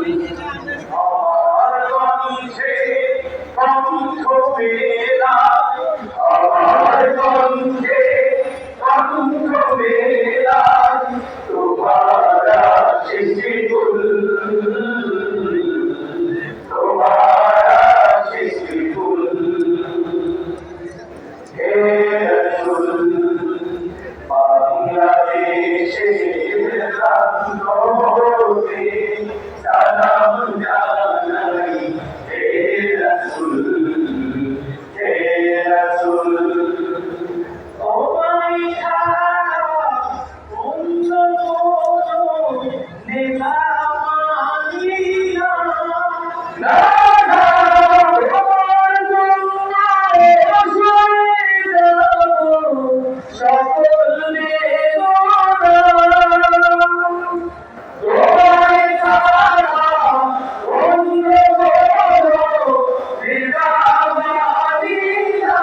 আমার কণ্ঠে কণ্ঠ মেলা, আমার কণ্ঠে কণ্ঠ মেলা, তোমার আশিকি ফুল, তোমার আশিকি ফুল। হে রাসূল বাংলাদেশের প্রান্তরে সালাম জানাই, হে রাসূল, হে রাসূল। তোমায় ছাড়া অন্য কোনো নেতা মানি না, না না তোমার দুনিয়ায় বসে যাব সকল বেদনা। তোমায় ছাড়া অন্য কোনো নেতা মানি না,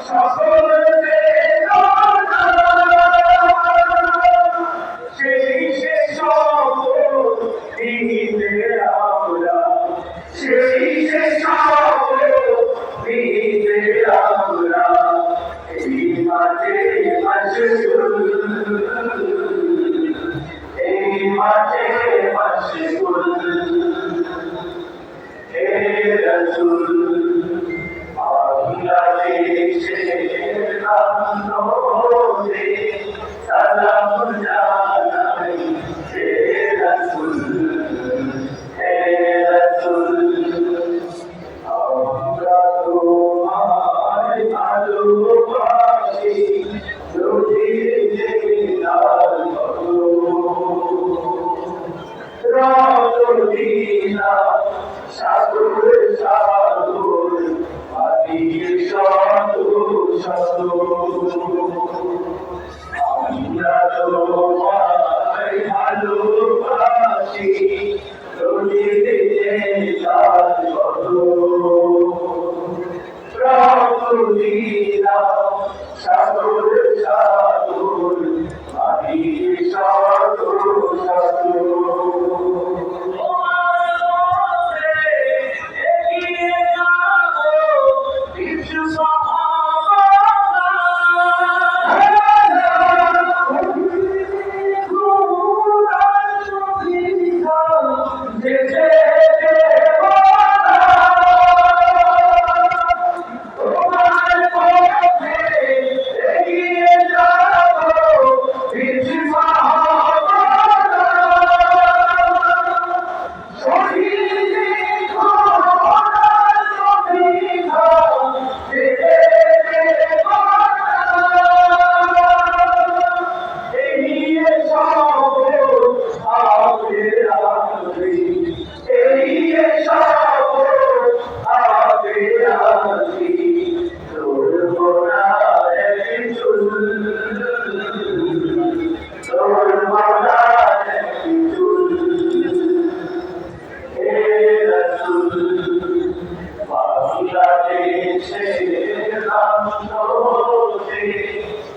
সকল বেদনা। সেই সে শপথ নিতে আমরা, সেই সে শপথ নিতে আমরা এই মাঝে মাশগুল, এই মাঝে মাশগুল। হে রাসূল বাংলাদেশের প্রান্তরে সালাম জানাই, হে রাসূল, হে রাসূল। আমরা তোমায় ভালোবাসি, যদি দিদার করো রজনীনা সাগর সাগর পানির শত শত। আমরা তোমায় ভালোবাসি, যদি দিদার করো রজনীনা সাগর সাগর পানির শত শত।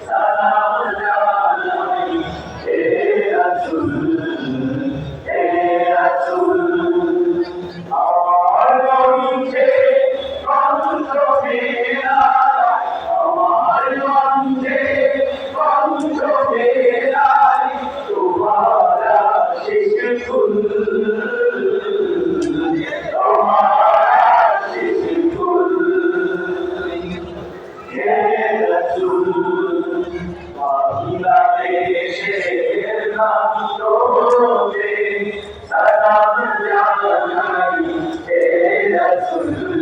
সালাম জানাই, হে রাসূল, হে রাসূল। আমার কণ্ঠে কণ্ঠ মেলা, আমার কণ্ঠে কণ্ঠ মেলা, তোমার আশিকি ফুল, তোমার আশিকি ফুল। হে রাসূল বাংলাদেশের প্রান্তরে সালাম জানাই, হে রাসূল।